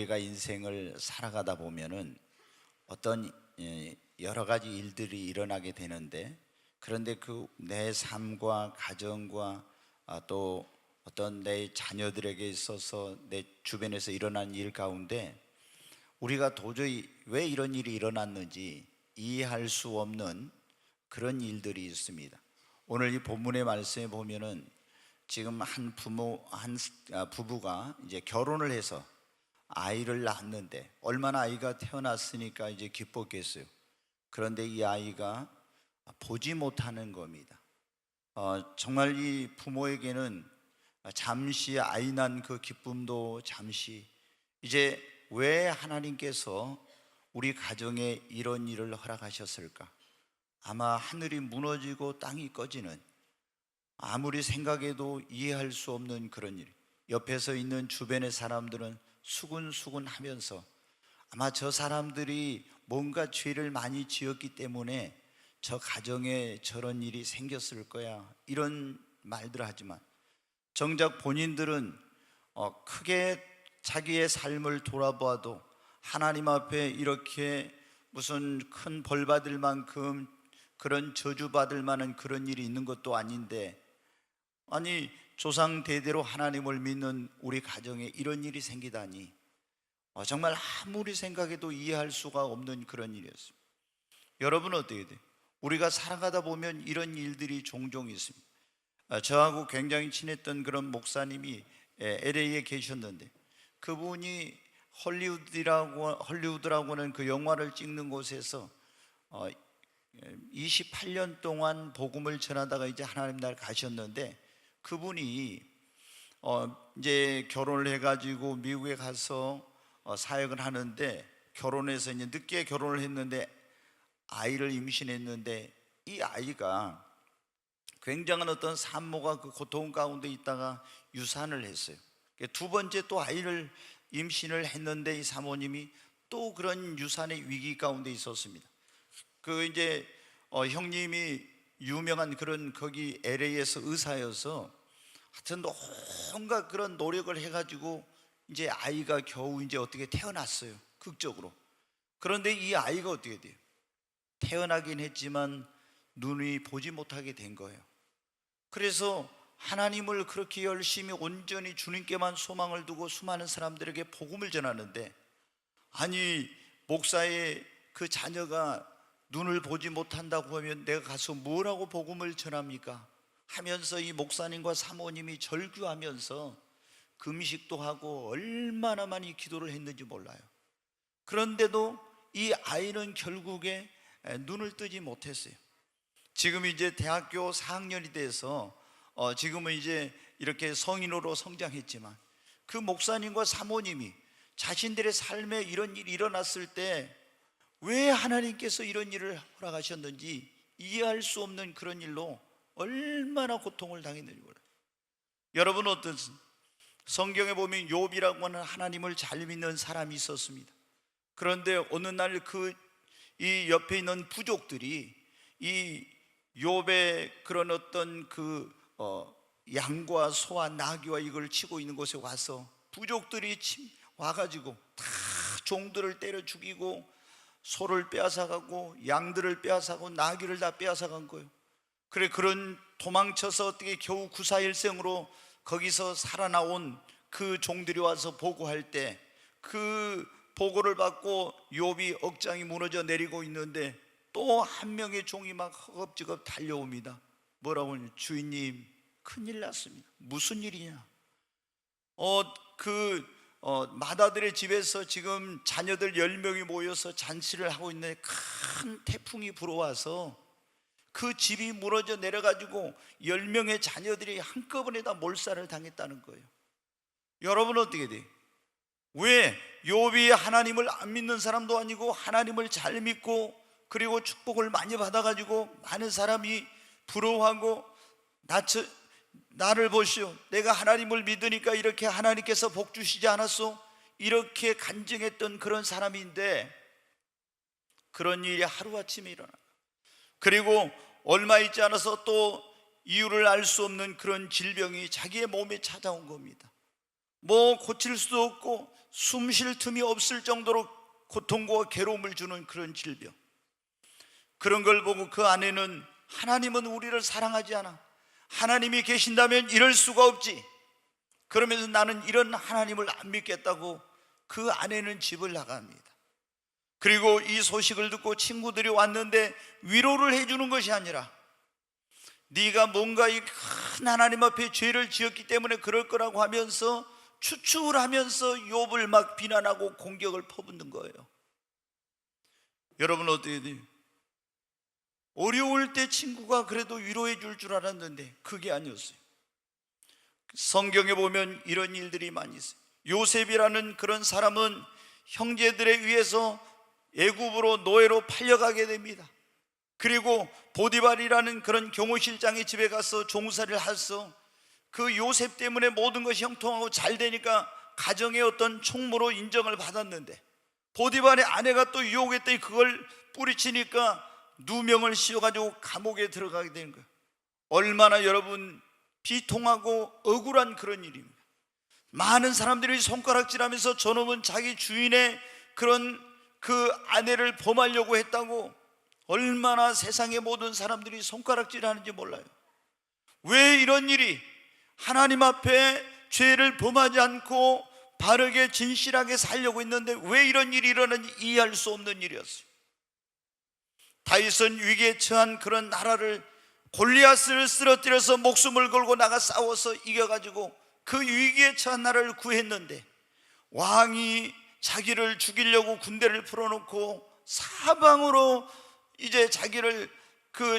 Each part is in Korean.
우리가 인생을 살아가다 보면은 어떤 여러 가지 일들이 일어나게 되는데, 그런데 그 내 삶과 가정과 또 어떤 내 자녀들에게 있어서 내 주변에서 일어난 일 가운데 우리가 도저히 왜 이런 일이 일어났는지 이해할 수 없는 그런 일들이 있습니다. 오늘 이 본문의 말씀에 보면은 지금 한 부부가 이제 결혼을 해서 아이를 낳았는데, 얼마나 아이가 태어났으니까 이제 기뻤겠어요. 그런데 이 아이가 보지 못하는 겁니다. 정말 이 부모에게는 잠시 아이 난 그 기쁨도 잠시, 이제 왜 하나님께서 우리 가정에 이런 일을 허락하셨을까? 아마 하늘이 무너지고 땅이 꺼지는, 아무리 생각해도 이해할 수 없는 그런 일. 옆에서 있는 주변의 사람들은 수근수근 하면서 아마 저 사람들이 뭔가 죄를 많이 지었기 때문에 저 가정에 저런 일이 생겼을 거야, 이런 말들을 하지만 정작 본인들은 크게 자기의 삶을 돌아보아도 하나님 앞에 이렇게 무슨 큰 벌 받을 만큼 그런 저주받을 만한 그런 일이 있는 것도 아닌데, 아니 조상 대대로 하나님을 믿는 우리 가정에 이런 일이 생기다니, 정말 아무리 생각해도 이해할 수가 없는 그런 일이었습니다. 여러분은 어떻게 돼요? 우리가 살아가다 보면 이런 일들이 종종 있습니다. 저하고 굉장히 친했던 그런 목사님이 LA에 계셨는데, 그분이 헐리우드라고는 그 영화를 찍는 곳에서 28년 동안 복음을 전하다가 이제 하나님 나라 가셨는데, 그분이 이제 결혼을 해가지고 미국에 가서 사역을 하는데, 결혼해서 이제 늦게 결혼을 했는데 아이를 임신했는데, 이 아이가 굉장한 어떤 산모가 그 고통 가운데 있다가 유산을 했어요. 두 번째 또 아이를 임신을 했는데 이 사모님이 또 그런 유산의 위기 가운데 있었습니다. 그 이제 형님이 유명한 그런 거기 LA에서 의사여서 하여튼 온갖 그런 노력을 해가지고 이제 아이가 겨우 이제 어떻게 태어났어요, 극적으로. 그런데 이 아이가 어떻게 돼요? 태어나긴 했지만 눈이 보지 못하게 된 거예요. 그래서 하나님을 그렇게 열심히 온전히 주님께만 소망을 두고 수많은 사람들에게 복음을 전하는데, 아니 목사의 그 자녀가 눈을 보지 못한다고 하면 내가 가서 뭐라고 복음을 전합니까? 하면서 이 목사님과 사모님이 절규하면서 금식도 하고 얼마나 많이 기도를 했는지 몰라요. 그런데도 이 아이는 결국에 눈을 뜨지 못했어요. 지금 이제 대학교 4학년이 돼서 지금은 이제 이렇게 성인으로 성장했지만, 그 목사님과 사모님이 자신들의 삶에 이런 일이 일어났을 때 왜 하나님께서 이런 일을 허락하셨는지 이해할 수 없는 그런 일로 얼마나 고통을 당했는지 몰라요. 여러분 어떻습니까? 성경에 보면 욥이라고 하는 하나님을 잘 믿는 사람이 있었습니다. 그런데 어느 날 이 옆에 있는 부족들이 이 욥의 그런 어떤 양과 소와 나귀와 이걸 치고 있는 곳에 와서 부족들이 와가지고 다 종들을 때려 죽이고 소를 빼앗아가고 양들을 빼앗아가고 나귀를 다 빼앗아간 거예요. 그런 도망쳐서 어떻게 겨우 구사일생으로 거기서 살아나온 그 종들이 와서 보고할 때, 그 보고를 받고 욥이 억장이 무너져 내리고 있는데 또 한 명의 종이 막 허겁지겁 달려옵니다. 뭐라고 하냐? 주인님, 큰일 났습니다. 무슨 일이냐? 마다들의 집에서 지금 자녀들 10명이 모여서 잔치를 하고 있는데 큰 태풍이 불어와서 그 집이 무너져 내려가지고 10명의 자녀들이 한꺼번에 다 몰살을 당했다는 거예요. 여러분 어떻게 돼요? 왜? 욥이 하나님을 안 믿는 사람도 아니고 하나님을 잘 믿고 그리고 축복을 많이 받아가지고 많은 사람이 부러워하고 나를 보시오, 내가 하나님을 믿으니까 이렇게 하나님께서 복 주시지 않았소? 이렇게 간증했던 그런 사람인데, 그런 일이 하루아침에 일어나. 그리고 얼마 있지 않아서 또 이유를 알 수 없는 그런 질병이 자기의 몸에 찾아온 겁니다. 뭐 고칠 수도 없고 숨 쉴 틈이 없을 정도로 고통과 괴로움을 주는 그런 질병, 그런 걸 보고 그 안에는 하나님은 우리를 사랑하지 않아, 하나님이 계신다면 이럴 수가 없지, 그러면서 나는 이런 하나님을 안 믿겠다고 그 안에는 집을 나갑니다. 그리고 이 소식을 듣고 친구들이 왔는데 위로를 해주는 것이 아니라 네가 뭔가 이 큰 하나님 앞에 죄를 지었기 때문에 그럴 거라고 하면서 추측을 하면서 욥을 막 비난하고 공격을 퍼붓는 거예요. 여러분 어떻게 돼요? 어려울 때 친구가 그래도 위로해 줄 줄 알았는데 그게 아니었어요. 성경에 보면 이런 일들이 많이 있어요. 요셉이라는 그런 사람은 형제들에 의해서 애굽으로 노예로 팔려가게 됩니다. 그리고 보디발이라는 그런 경호실장의 집에 가서 종살이를 해서 그 요셉 때문에 모든 것이 형통하고 잘 되니까 가정의 어떤 총무로 인정을 받았는데 보디발의 아내가 또 유혹했더니 그걸 뿌리치니까 누명을 씌워가지고 감옥에 들어가게 되는 거예요. 얼마나 여러분 비통하고 억울한 그런 일입니다. 많은 사람들이 손가락질하면서 저놈은 자기 주인의 그런 그 아내를 범하려고 했다고 얼마나 세상의 모든 사람들이 손가락질하는지 몰라요. 왜 이런 일이, 하나님 앞에 죄를 범하지 않고 바르게 진실하게 살려고 했는데 왜 이런 일이 일어나는지 이해할 수 없는 일이었어요. 다윗은 위기에 처한 그런 나라를 골리앗을 쓰러뜨려서 목숨을 걸고 나가 싸워서 이겨가지고 그 위기에 처한 나라를 구했는데 왕이 자기를 죽이려고 군대를 풀어놓고 사방으로 이제 자기를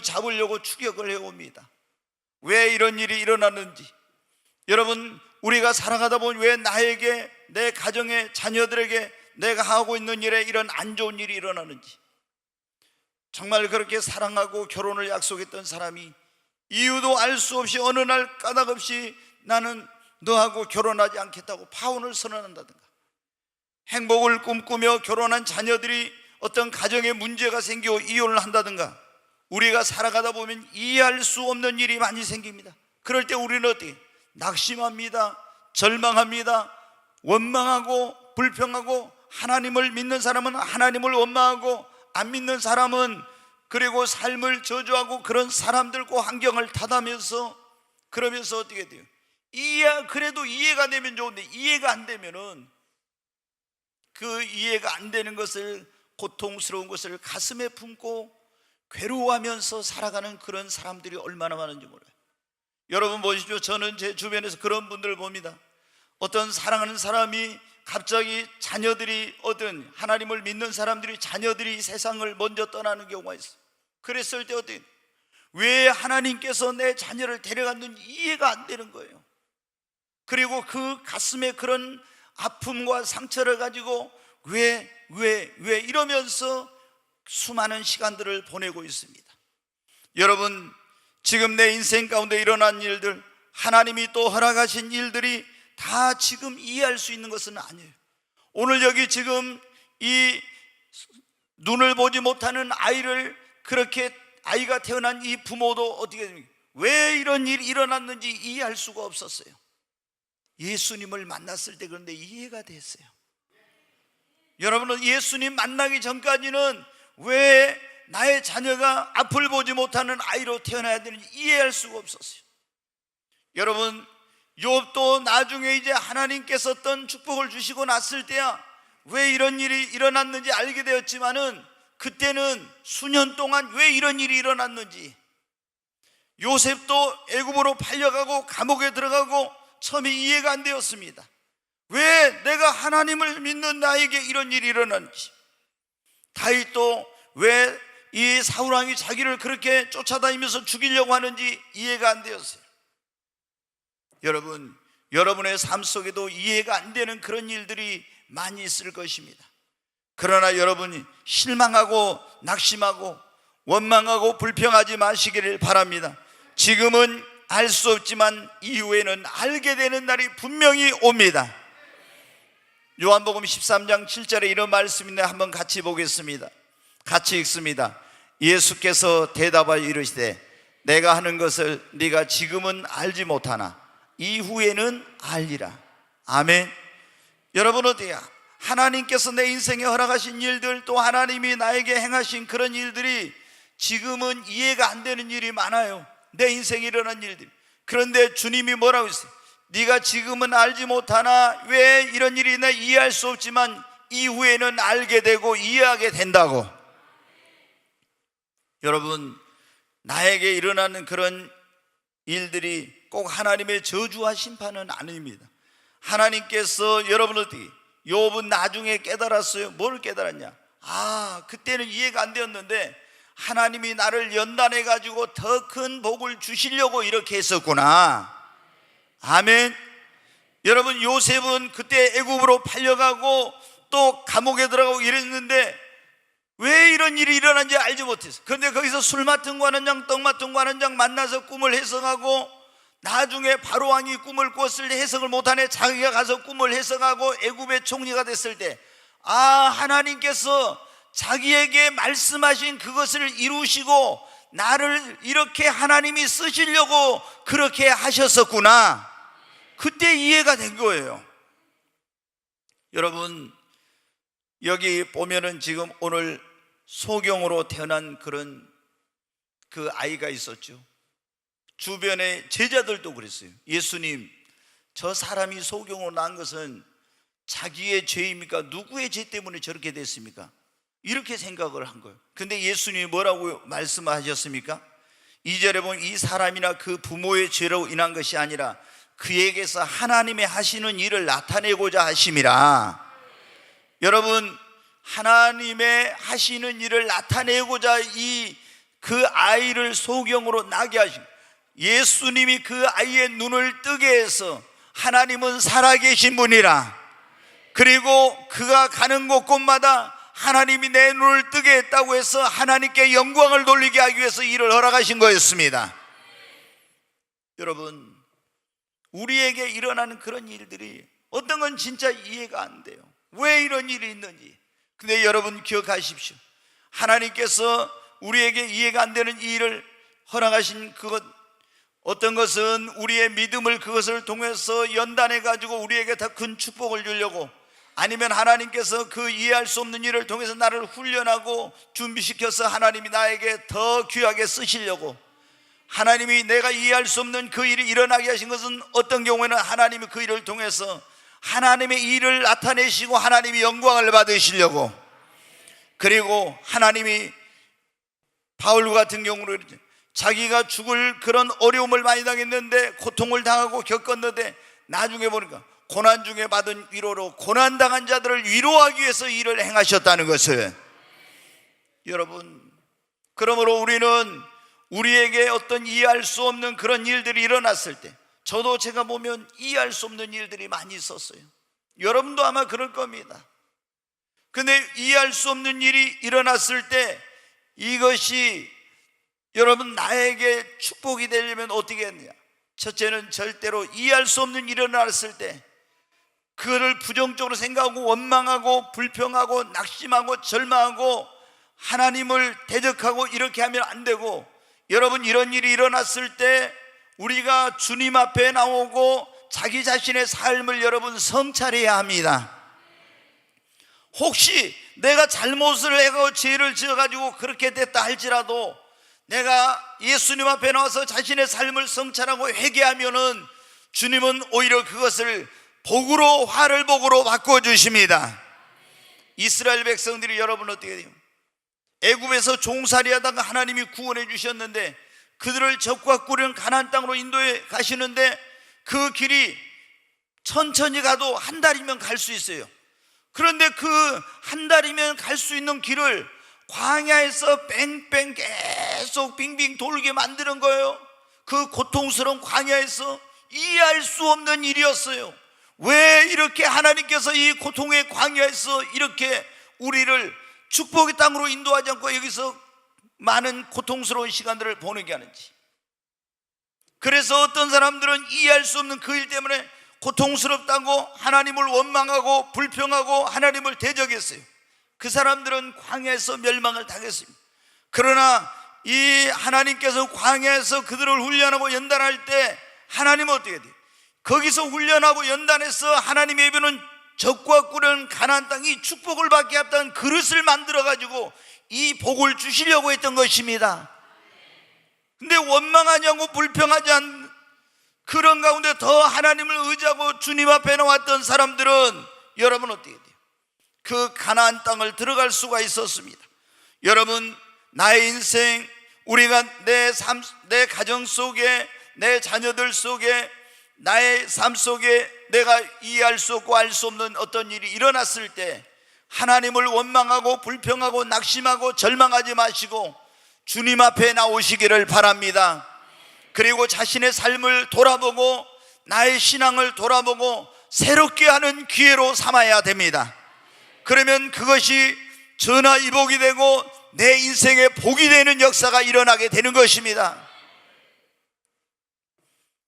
잡으려고 추격을 해옵니다. 왜 이런 일이 일어났는지, 여러분 우리가 살아가다 보면 왜 나에게, 내 가정에, 자녀들에게 내가 하고 있는 일에 이런 안 좋은 일이 일어나는지, 정말 그렇게 사랑하고 결혼을 약속했던 사람이 이유도 알 수 없이 어느 날 까닭없이 나는 너하고 결혼하지 않겠다고 파혼을 선언한다든가, 행복을 꿈꾸며 결혼한 자녀들이 어떤 가정에 문제가 생기고 이혼을 한다든가, 우리가 살아가다 보면 이해할 수 없는 일이 많이 생깁니다. 그럴 때 우리는 어떻게? 낙심합니다, 절망합니다, 원망하고 불평하고, 하나님을 믿는 사람은 하나님을 원망하고 안 믿는 사람은 그리고 삶을 저주하고 그런 사람들과 환경을 탓하면서, 그러면서 어떻게 돼요? 그래도 이해가 되면 좋은데 이해가 안 되면은 그 이해가 안 되는 것을, 고통스러운 것을 가슴에 품고 괴로워하면서 살아가는 그런 사람들이 얼마나 많은지 몰라요. 여러분 보십시오. 저는 제 주변에서 그런 분들을 봅니다. 어떤 사랑하는 사람이 갑자기 자녀들이, 어떤 하나님을 믿는 사람들이 자녀들이 세상을 먼저 떠나는 경우가 있어요. 그랬을 때 어떻게, 왜 하나님께서 내 자녀를 데려갔는지 이해가 안 되는 거예요. 그리고 그 가슴에 그런 아픔과 상처를 가지고 왜 이러면서 수많은 시간들을 보내고 있습니다. 여러분 지금 내 인생 가운데 일어난 일들, 하나님이 또 허락하신 일들이 다 지금 이해할 수 있는 것은 아니에요. 오늘 여기 지금 이 눈을 보지 못하는 아이를, 그렇게 아이가 태어난 이 부모도 어떻게 됩니까? 왜 이런 일이 일어났는지 이해할 수가 없었어요. 예수님을 만났을 때 그런데 이해가 됐어요. 여러분은 예수님 만나기 전까지는 왜 나의 자녀가 앞을 보지 못하는 아이로 태어나야 되는지 이해할 수가 없었어요. 여러분 욥도 나중에 이제 하나님께서 어떤 축복을 주시고 났을 때야 왜 이런 일이 일어났는지 알게 되었지만은, 그때는 수년 동안 왜 이런 일이 일어났는지, 요셉도 애굽으로 팔려가고 감옥에 들어가고 처음에 이해가 안 되었습니다. 왜 내가 하나님을 믿는 나에게 이런 일이 일어났는지, 다윗도 왜 이 사울왕이 자기를 그렇게 쫓아다니면서 죽이려고 하는지 이해가 안 되었어요. 여러분, 여러분의 삶 속에도 이해가 안 되는 그런 일들이 많이 있을 것입니다. 그러나 여러분이 실망하고 낙심하고 원망하고 불평하지 마시기를 바랍니다. 지금은 알 수 없지만 이후에는 알게 되는 날이 분명히 옵니다. 요한복음 13장 7절에 이런 말씀이 있는데 한번 같이 보겠습니다. 같이 읽습니다. 예수께서 대답하여 이르시되 내가 하는 것을 네가 지금은 알지 못하나 이후에는 알리라. 아멘. 여러분 어때요? 하나님께서 내 인생에 허락하신 일들, 또 하나님이 나에게 행하신 그런 일들이 지금은 이해가 안 되는 일이 많아요. 내 인생에 일어난 일들. 그런데 주님이 뭐라고 했어요? 네가 지금은 알지 못하나 왜 이런 일이 나 이해할 수 없지만 이후에는 알게 되고 이해하게 된다고. 여러분, 나에게 일어나는 그런 일들이 꼭 하나님의 저주와 심판은 아닙니다. 하나님께서 여러분 어떻게, 욥은 나중에 깨달았어요. 뭘 깨달았냐? 그때는 이해가 안 되었는데 하나님이 나를 연단해 가지고 더 큰 복을 주시려고 이렇게 했었구나. 아멘. 여러분, 요셉은 그때 애굽으로 팔려가고 또 감옥에 들어가고 이랬는데 왜 이런 일이 일어난지 알지 못했어. 그런데 거기서 술 맡은 관원장, 떡 맡은 관원장 만나서 꿈을 해석하고, 나중에 바로 왕이 꿈을 꿨을 때 해석을 못하네 자기가 가서 꿈을 해석하고 애굽의 총리가 됐을 때, 하나님께서 자기에게 말씀하신 그것을 이루시고 나를 이렇게 하나님이 쓰시려고 그렇게 하셨었구나. 그때 이해가 된 거예요. 여러분, 여기 보면은 지금 오늘 소경으로 태어난 그런 그 아이가 있었죠. 주변에 제자들도 그랬어요. 예수님, 저 사람이 소경으로 난 것은 자기의 죄입니까? 누구의 죄 때문에 저렇게 됐습니까? 이렇게 생각을 한 거예요. 근데 예수님이 뭐라고 말씀하셨습니까? 2절에 보면 이 사람이나 그 부모의 죄로 인한 것이 아니라 그에게서 하나님의 하시는 일을 나타내고자 하심이라. 여러분, 하나님의 하시는 일을 나타내고자 그 아이를 소경으로 나게 하신, 예수님이 그 아이의 눈을 뜨게 해서 하나님은 살아계신 분이라, 그리고 그가 가는 곳곳마다 하나님이 내 눈을 뜨게 했다고 해서 하나님께 영광을 돌리게 하기 위해서 일을 허락하신 거였습니다. 여러분, 우리에게 일어나는 그런 일들이 어떤 건 진짜 이해가 안 돼요. 왜 이런 일이 있는지. 근데 여러분 기억하십시오. 하나님께서 우리에게 이해가 안 되는 이 일을 허락하신 그것, 어떤 것은 우리의 믿음을 그것을 통해서 연단해 가지고 우리에게 더 큰 축복을 주려고, 아니면 하나님께서 그 이해할 수 없는 일을 통해서 나를 훈련하고 준비시켜서 하나님이 나에게 더 귀하게 쓰시려고, 하나님이 내가 이해할 수 없는 그 일이 일어나게 하신 것은 어떤 경우에는 하나님이 그 일을 통해서 하나님의 일을 나타내시고 하나님이 영광을 받으시려고, 그리고 하나님이 바울 같은 경우로 자기가 죽을 그런 어려움을 많이 당했는데 고통을 당하고 겪었는데 나중에 보니까 고난 중에 받은 위로로 고난당한 자들을 위로하기 위해서 일을 행하셨다는 것을, 여러분, 그러므로 우리는 우리에게 어떤 이해할 수 없는 그런 일들이 일어났을 때, 저도 제가 보면 이해할 수 없는 일들이 많이 있었어요. 여러분도 아마 그럴 겁니다. 근데 이해할 수 없는 일이 일어났을 때 이것이 여러분 나에게 축복이 되려면 어떻게 했느냐? 첫째는 절대로 이해할 수 없는 일이 일어났을 때 그거를 부정적으로 생각하고 원망하고 불평하고 낙심하고 절망하고 하나님을 대적하고 이렇게 하면 안 되고, 여러분 이런 일이 일어났을 때 우리가 주님 앞에 나오고 자기 자신의 삶을 여러분 성찰해야 합니다. 혹시 내가 잘못을 해서 죄를 지어가지고 그렇게 됐다 할지라도 내가 예수님 앞에 나와서 자신의 삶을 성찰하고 회개하면은 주님은 오히려 그것을 복으로, 화를 복으로 바꿔주십니다. 이스라엘 백성들이 여러분 어떻게 돼요? 애굽에서 종살이 하다가 하나님이 구원해 주셨는데 그들을 적과 꿀은 가나안 땅으로 인도해 가시는데 그 길이 천천히 가도 한 달이면 갈 수 있어요. 그런데 그 한 달이면 갈 수 있는 길을 광야에서 뺑뺑 계속 빙빙 돌게 만드는 거예요. 그 고통스러운 광야에서 이해할 수 없는 일이었어요. 왜 이렇게 하나님께서 이 고통의 광야에서 이렇게 우리를 축복의 땅으로 인도하지 않고 여기서 많은 고통스러운 시간들을 보내게 하는지. 그래서 어떤 사람들은 이해할 수 없는 그 일 때문에 고통스럽다고 하나님을 원망하고 불평하고 하나님을 대적했어요. 그 사람들은 광야에서 멸망을 당했습니다. 그러나 이 하나님께서 광야에서 그들을 훈련하고 연단할 때 하나님은 어떻게 돼요? 거기서 훈련하고 연단해서 하나님의 예배는 적과 꿀은 가나안 땅이 축복을 받게 했던 그릇을 만들어 가지고 이 복을 주시려고 했던 것입니다. 근데 원망하지 않고 불평하지 않는 그런 가운데 더 하나님을 의지하고 주님 앞에 나왔던 사람들은 여러분 어떻게 돼요? 그 가나안 땅을 들어갈 수가 있었습니다. 여러분, 나의 인생, 우리가 내 삶, 내 가정 속에, 내 자녀들 속에, 나의 삶 속에 내가 이해할 수 없고 알 수 없는 어떤 일이 일어났을 때 하나님을 원망하고 불평하고 낙심하고 절망하지 마시고 주님 앞에 나오시기를 바랍니다. 그리고 자신의 삶을 돌아보고 나의 신앙을 돌아보고 새롭게 하는 기회로 삼아야 됩니다. 그러면 그것이 전화위복이 되고 내 인생에 복이 되는 역사가 일어나게 되는 것입니다.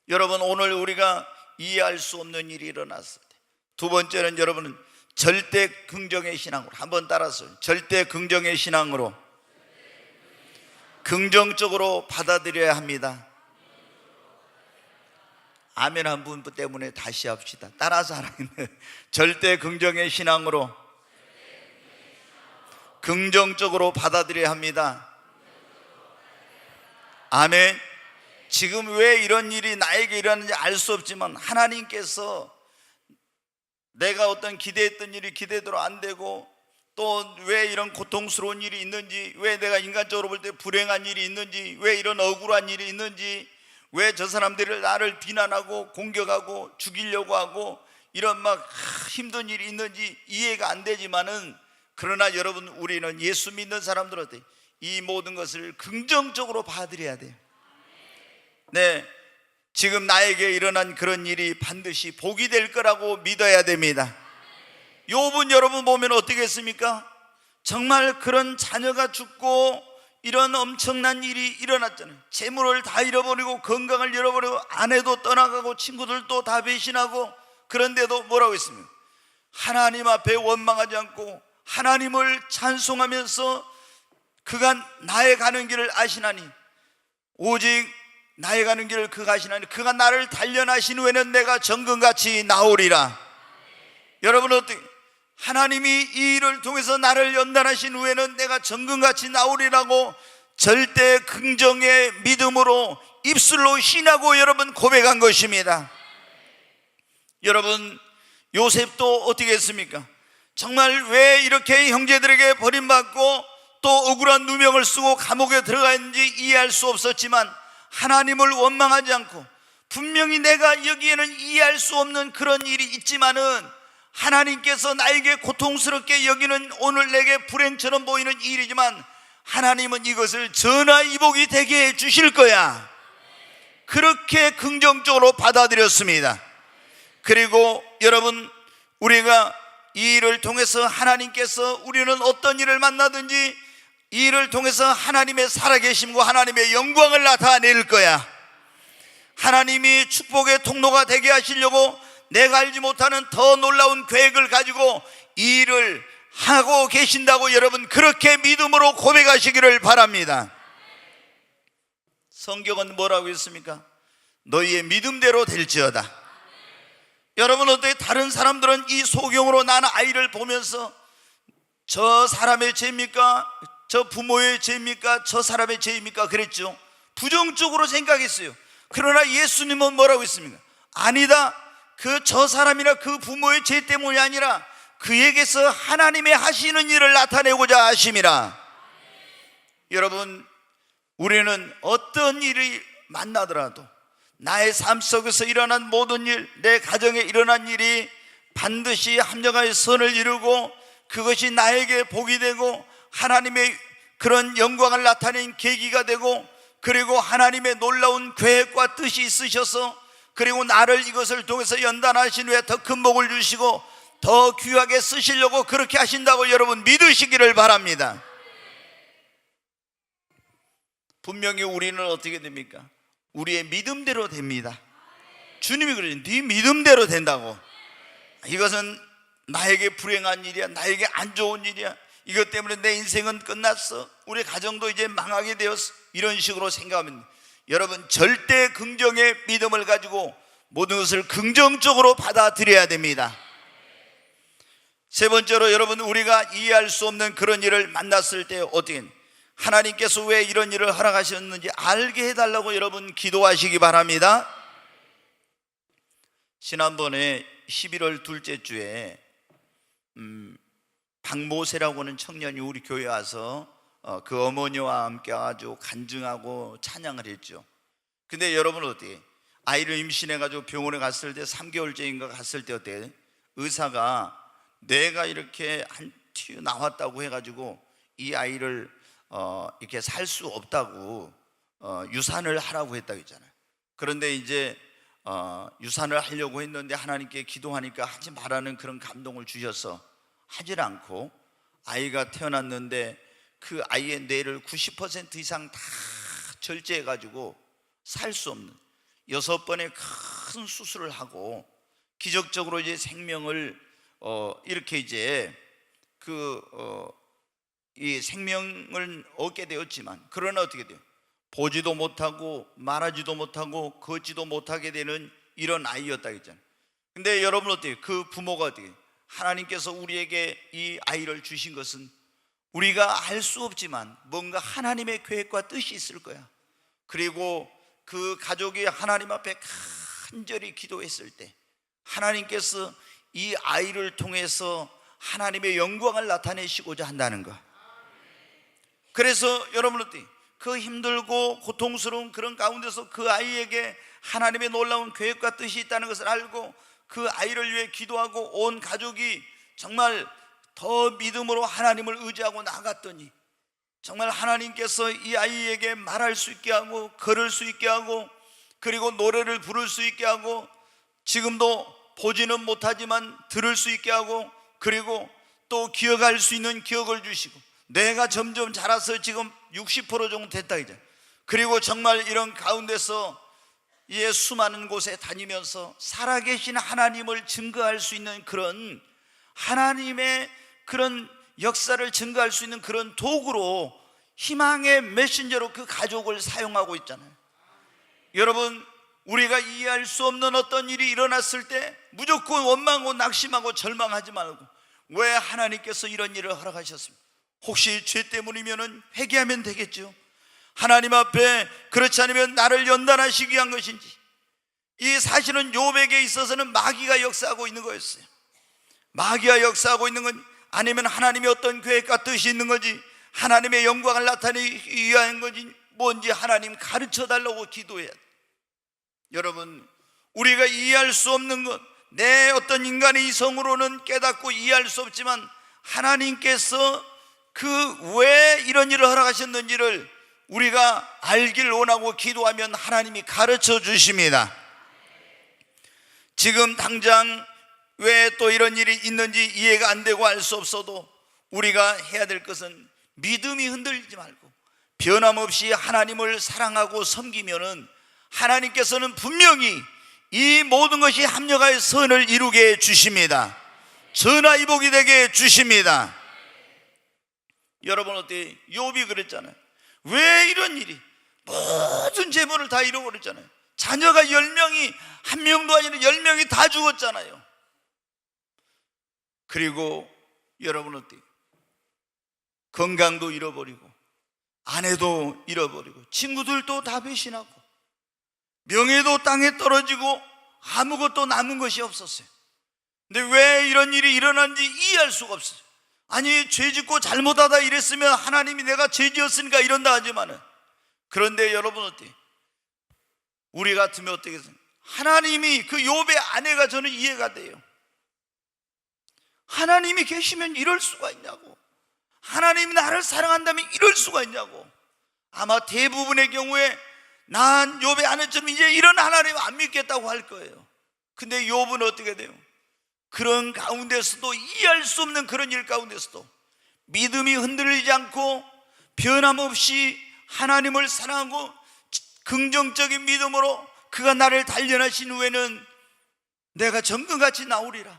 여러분, 오늘 우리가 이해할 수 없는 일이 일어났을 때, 두 번째는 여러분은 절대 긍정의 신앙으로, 한번 따라서 절대 긍정의 신앙으로 긍정적으로 받아들여야 합니다. 아멘 한 분 때문에 다시 합시다. 따라서 하라는 절대 긍정의 신앙으로 긍정적으로 받아들여야 합니다. 아멘. 지금 왜 이런 일이 나에게 일어나는지 알 수 없지만 하나님께서 내가 어떤 기대했던 일이 기대대로 안 되고 또 왜 이런 고통스러운 일이 있는지, 왜 내가 인간적으로 볼 때 불행한 일이 있는지, 왜 이런 억울한 일이 있는지, 왜 저 사람들이 나를 비난하고 공격하고 죽이려고 하고 이런 막 힘든 일이 있는지 이해가 안 되지만은, 그러나 여러분, 우리는 예수 믿는 사람들은 이 모든 것을 긍정적으로 받아들여야 돼요. 네, 지금 나에게 일어난 그런 일이 반드시 복이 될 거라고 믿어야 됩니다. 욥은 여러분 보면 어떻게 했습니까? 정말 그런 자녀가 죽고 이런 엄청난 일이 일어났잖아요. 재물을 다 잃어버리고 건강을 잃어버리고 아내도 떠나가고 친구들도 다 배신하고, 그런데도 뭐라고 했습니까? 하나님 앞에 원망하지 않고 하나님을 찬송하면서 그가 나의 가는 길을 아시나니, 오직 나의 가는 길을 그가 아시나니 그가 나를 단련하신 후에는 내가 정금같이 나오리라. 여러분 어떻게, 하나님이 이 일을 통해서 나를 연단하신 후에는 내가 정금같이 나오리라고 절대 긍정의 믿음으로 입술로 신하고 여러분 고백한 것입니다. 여러분, 요셉도 어떻게 했습니까? 정말 왜 이렇게 형제들에게 버림받고 또 억울한 누명을 쓰고 감옥에 들어가 있는지 이해할 수 없었지만 하나님을 원망하지 않고, 분명히 내가 여기에는 이해할 수 없는 그런 일이 있지만은 하나님께서 나에게 고통스럽게 여기는 오늘 내게 불행처럼 보이는 일이지만 하나님은 이것을 전화위복이 되게 해 주실 거야. 그렇게 긍정적으로 받아들였습니다. 그리고 여러분, 우리가 이 일을 통해서 하나님께서 우리는 어떤 일을 만나든지 이 일을 통해서 하나님의 살아계심과 하나님의 영광을 나타낼 거야. 하나님이 축복의 통로가 되게 하시려고 내가 알지 못하는 더 놀라운 계획을 가지고 이 일을 하고 계신다고 여러분 그렇게 믿음으로 고백하시기를 바랍니다. 성경은 뭐라고 했습니까? 너희의 믿음대로 될지어다. 여러분 어떻게, 다른 사람들은 이 소경으로 난 아이를 보면서 저 사람의 죄입니까? 저 부모의 죄입니까? 저 사람의 죄입니까? 그랬죠. 부정적으로 생각했어요. 그러나 예수님은 뭐라고 했습니까? 아니다. 저 사람이나 그 부모의 죄 때문이 아니라 그에게서 하나님의 하시는 일을 나타내고자 하심이라. 여러분, 우리는 어떤 일이 만나더라도 나의 삶 속에서 일어난 모든 일, 내 가정에 일어난 일이 반드시 합력하여 선을 이루고 그것이 나에게 복이 되고 하나님의 그런 영광을 나타내는 계기가 되고, 그리고 하나님의 놀라운 계획과 뜻이 있으셔서 그리고 나를 이것을 통해서 연단하신 후에 더 큰 복을 주시고 더 귀하게 쓰시려고 그렇게 하신다고 여러분 믿으시기를 바랍니다. 분명히 우리는 어떻게 됩니까? 우리의 믿음대로 됩니다. 주님이 그러죠. 네 믿음대로 된다고. 이것은 나에게 불행한 일이야, 나에게 안 좋은 일이야, 이것 때문에 내 인생은 끝났어, 우리 가정도 이제 망하게 되었어, 이런 식으로 생각하면 여러분 절대 긍정의 믿음을 가지고 모든 것을 긍정적으로 받아들여야 됩니다. 세 번째로, 여러분, 우리가 이해할 수 없는 그런 일을 만났을 때 어떻게, 하나님께서 왜 이런 일을 허락하셨는지 알게 해달라고 여러분 기도하시기 바랍니다. 지난번에 11월 둘째 주에 박모세라고 하는 청년이 우리 교회에 와서 그 어머니와 함께 아주 간증하고 찬양을 했죠. 근데 여러분 어떻게, 아이를 임신해가지고 병원에 갔을 때 3개월째인가 갔을 때 어때, 의사가 뇌가 이렇게 한 튀어 나왔다고 해가지고 이 아이를 이렇게 살 수 없다고 유산을 하라고 했다고 했잖아요. 그런데 이제 유산을 하려고 했는데 하나님께 기도하니까 하지 말라는 그런 감동을 주셔서 하질 않고 아이가 태어났는데 그 아이의 뇌를 90% 이상 다 절제해가지고 살 수 없는 6번의 큰 수술을 하고 기적적으로 이제 생명을 이렇게 이제 이 생명을 얻게 되었지만, 그러나 어떻게 돼요? 보지도 못하고 말하지도 못하고 걷지도 못하게 되는 이런 아이였다 했잖아요. 근데 여러분 어때요? 그 부모가 어떻게, 하나님께서 우리에게 이 아이를 주신 것은 우리가 알 수 없지만 뭔가 하나님의 계획과 뜻이 있을 거야. 그리고 그 가족이 하나님 앞에 간절히 기도했을 때 하나님께서 이 아이를 통해서 하나님의 영광을 나타내시고자 한다는 거. 그래서 여러분 어때요? 그 힘들고 고통스러운 그런 가운데서 그 아이에게 하나님의 놀라운 계획과 뜻이 있다는 것을 알고 그 아이를 위해 기도하고 온 가족이 정말 더 믿음으로 하나님을 의지하고 나갔더니 정말 하나님께서 이 아이에게 말할 수 있게 하고 걸을 수 있게 하고 그리고 노래를 부를 수 있게 하고 지금도 보지는 못하지만 들을 수 있게 하고 그리고 또 기억할 수 있는 기억을 주시고 뇌가 점점 자라서 지금 60% 정도 됐다 이제. 그리고 정말 이런 가운데서 이 수많은 곳에 다니면서 살아계신 하나님을 증거할 수 있는 그런 하나님의 그런 역사를 증거할 수 있는 그런 도구로 희망의 메신저로 그 가족을 사용하고 있잖아요. 여러분, 우리가 이해할 수 없는 어떤 일이 일어났을 때 무조건 원망하고 낙심하고 절망하지 말고, 왜 하나님께서 이런 일을 허락하셨습니까? 혹시 죄 때문이면 회개하면 되겠죠. 하나님 앞에 그렇지 않으면 나를 연단하시기 위한 것인지. 이 사실은 욥에게 있어서는 마귀가 역사하고 있는 거였어요. 마귀가 역사하고 있는 건 아니면 하나님의 어떤 계획과 뜻이 있는 거지, 하나님의 영광을 나타내기 위한 건지 뭔지 하나님 가르쳐 달라고 기도해야 돼. 여러분, 우리가 이해할 수 없는 것, 내 어떤 인간의 이성으로는 깨닫고 이해할 수 없지만 하나님께서 그 왜 이런 일을 허락하셨는지를 우리가 알길 원하고 기도하면 하나님이 가르쳐 주십니다. 지금 당장 왜 또 이런 일이 있는지 이해가 안 되고 알 수 없어도 우리가 해야 될 것은 믿음이 흔들리지 말고 변함없이 하나님을 사랑하고 섬기면은 하나님께서는 분명히 이 모든 것이 합력하여 선을 이루게 해 주십니다. 전화위복이 되게 해 주십니다. 여러분 어때? 욥이 그랬잖아요. 왜 이런 일이, 모든 재물을 다 잃어버렸잖아요. 자녀가 10명이 한 명도 아니라 10명이 다 죽었잖아요. 그리고 여러분 어때? 건강도 잃어버리고 아내도 잃어버리고 친구들도 다 배신하고 명예도 땅에 떨어지고 아무것도 남은 것이 없었어요. 근데 왜 이런 일이 일어난지 이해할 수가 없어요. 아니, 죄짓고 잘못하다 이랬으면 하나님이 내가 죄지었으니까 이런다 하지만은, 그런데 여러분 어때요? 우리 같으면 어떻겠어요? 하나님이 그 욥의 아내가 저는 이해가 돼요. 하나님이 계시면 이럴 수가 있냐고, 하나님이 나를 사랑한다면 이럴 수가 있냐고. 아마 대부분의 경우에 난 욥의 아내처럼 이제 이런 하나님 안 믿겠다고 할 거예요. 근데 욥은 어떻게 돼요? 그런 가운데서도, 이해할 수 없는 그런 일 가운데서도 믿음이 흔들리지 않고 변함없이 하나님을 사랑하고 긍정적인 믿음으로 그가 나를 단련하신 후에는 내가 정금같이 나오리라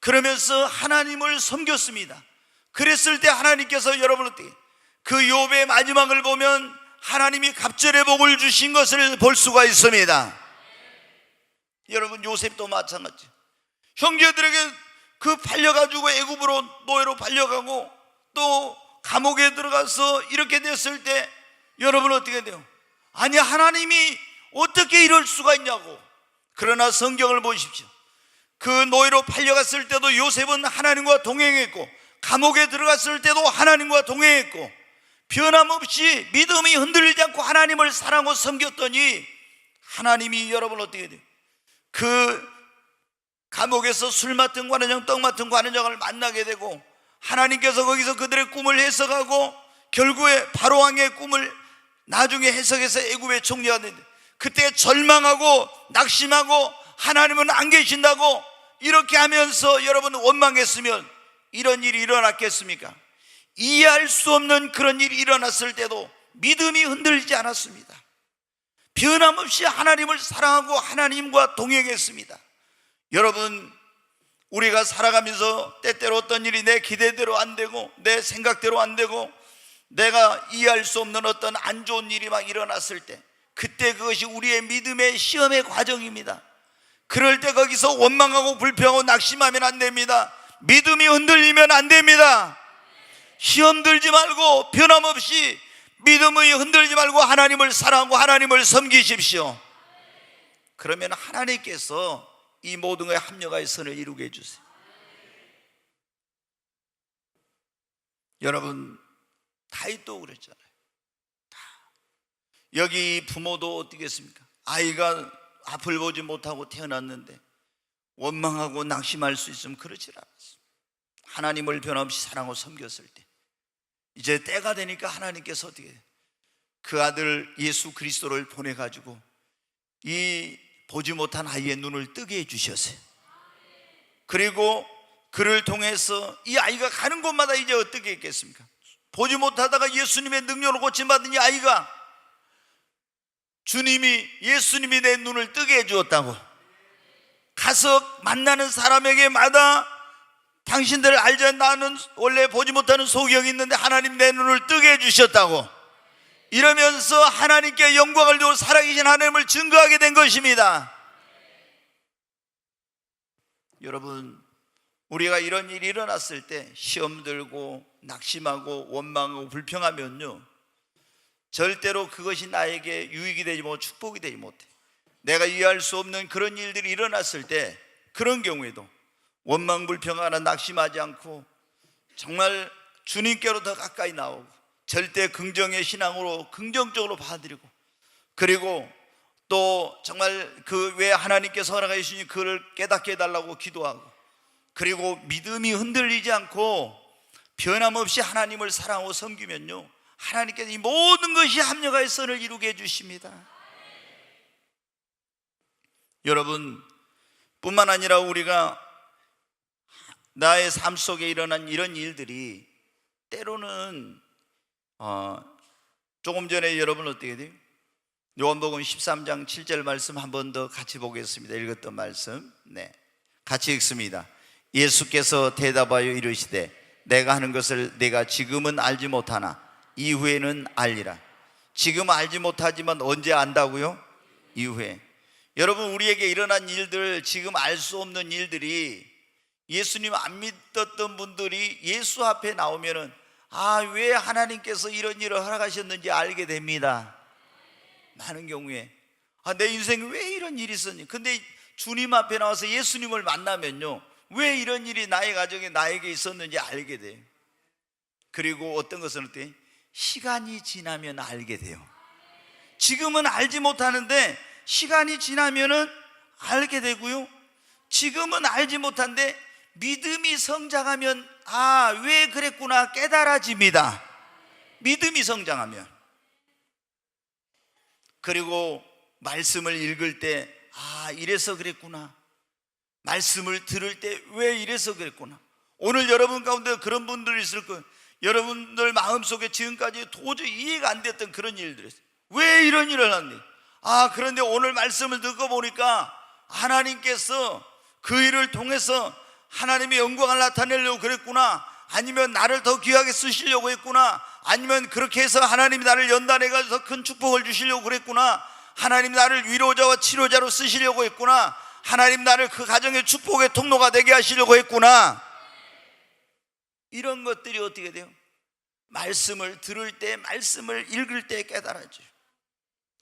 그러면서 하나님을 섬겼습니다. 그랬을 때 하나님께서 여러분 어떻게, 그 욥의 마지막을 보면 하나님이 갑절의 복을 주신 것을 볼 수가 있습니다. 여러분 요셉도 마찬가지. 형제들에게 그 팔려가지고 애굽으로 노예로 팔려가고 또 감옥에 들어가서 이렇게 됐을 때 여러분 어떻게 돼요? 아니 하나님이 어떻게 이럴 수가 있냐고. 그러나 성경을 보십시오. 그 노예로 팔려갔을 때도 요셉은 하나님과 동행했고 감옥에 들어갔을 때도 하나님과 동행했고 변함없이 믿음이 흔들리지 않고 하나님을 사랑하고 섬겼더니 하나님이 여러분 어떻게 돼요? 그 감옥에서 술 맡은 관원장, 떡 맡은 관원장을 만나게 되고 하나님께서 거기서 그들의 꿈을 해석하고 결국에 바로왕의 꿈을 나중에 해석해서 애굽의 총리가 됐는데 그때 절망하고 낙심하고 하나님은 안 계신다고 이렇게 하면서 여러분 원망했으면 이런 일이 일어났겠습니까? 이해할 수 없는 그런 일이 일어났을 때도 믿음이 흔들리지 않았습니다. 변함없이 하나님을 사랑하고 하나님과 동행했습니다. 여러분 우리가 살아가면서 때때로 어떤 일이 내 기대대로 안 되고 내 생각대로 안 되고 내가 이해할 수 없는 어떤 안 좋은 일이 막 일어났을 때 그때 그것이 우리의 믿음의 시험의 과정입니다. 그럴 때 거기서 원망하고 불평하고 낙심하면 안 됩니다. 믿음이 흔들리면 안 됩니다. 시험 들지 말고 변함없이 믿음이 흔들지 말고 하나님을 사랑하고 하나님을 섬기십시오. 그러면 하나님께서 이 모든 것에 합력하여 선을 이루게 해주세요. 여러분 다윗도 그랬잖아요. 여기 부모도 어떻겠습니까? 아이가 앞을 보지 못하고 태어났는데 원망하고 낙심할 수 있으면 그렇지 않았어요. 하나님을 변함없이 사랑하고 섬겼을 때 이제 때가 되니까 하나님께서 어떻게 해요? 그 아들 예수 그리스도를 보내가지고 이 보지 못한 아이의 눈을 뜨게 해주셨어요. 그리고 그를 통해서 이 아이가 가는 곳마다 이제 어떻게 했겠습니까? 보지 못하다가 예수님의 능력으로 고침받은 이 아이가 예수님이 내 눈을 뜨게 해주었다고 가서 만나는 사람에게마다 당신들을 알자 나는 원래 보지 못하는 소경이 있는데 하나님 내 눈을 뜨게 해주셨다고 이러면서 하나님께 영광을 두고 살아계신 하나님을 증거하게 된 것입니다. 여러분 우리가 이런 일이 일어났을 때 시험 들고 낙심하고 원망하고 불평하면요 절대로 그것이 나에게 유익이 되지 못하고 축복이 되지 못해. 내가 이해할 수 없는 그런 일들이 일어났을 때 그런 경우에도 원망 불평하나 낙심하지 않고 정말 주님께로 더 가까이 나오고 절대 긍정의 신앙으로 긍정적으로 받아들이고 그리고 또 정말 그 왜 하나님께서 허락해 주시니 그를 깨닫게 해달라고 기도하고 그리고 믿음이 흔들리지 않고 변함없이 하나님을 사랑하고 섬기면요 하나님께서 이 모든 것이 합력하여 선을 이루게 해주십니다. 여러분 뿐만 아니라 우리가 나의 삶 속에 일어난 이런 일들이 때로는 조금 전에 여러분 어떻게 돼요? 요한복음 13장 7절 말씀 한 번 더 같이 보겠습니다. 읽었던 말씀 같이 읽습니다. 예수께서 대답하여 이르시되 내가 하는 것을 내가 지금은 알지 못하나 이후에는 알리라. 지금 알지 못하지만 언제 안다고요? 이후에. 여러분 우리에게 일어난 일들 지금 알 수 없는 일들이 예수님 안 믿었던 분들이 예수 앞에 나오면은 왜 하나님께서 이런 일을 허락하셨는지 알게 됩니다. 많은 경우에 내 인생에 왜 이런 일이 있었니? 근데 주님 앞에 나와서 예수님을 만나면요 왜 이런 일이 나의 가정에 나에게 있었는지 알게 돼요. 그리고 어떤 것은 어때? 시간이 지나면 알게 돼요. 지금은 알지 못하는데 시간이 지나면은 알게 되고요 지금은 알지 못한데 믿음이 성장하면 왜 그랬구나 깨달아집니다. 믿음이 성장하면. 그리고 말씀을 읽을 때 이래서 그랬구나. 말씀을 들을 때 왜 이래서 그랬구나. 오늘 여러분 가운데 그런 분들이 있을 거예요. 여러분들 마음속에 지금까지 도저히 이해가 안 됐던 그런 일들이 있어요. 왜 이런 일을 하니? 그런데 오늘 말씀을 듣고 보니까 하나님께서 그 일을 통해서 하나님의 영광을 나타내려고 그랬구나. 아니면 나를 더 귀하게 쓰시려고 했구나. 아니면 그렇게 해서 하나님이 나를 연단해가지고 더 큰 축복을 주시려고 그랬구나. 하나님이 나를 위로자와 치료자로 쓰시려고 했구나. 하나님 나를 그 가정의 축복의 통로가 되게 하시려고 했구나. 이런 것들이 어떻게 돼요? 말씀을 들을 때, 말씀을 읽을 때 깨달아져요.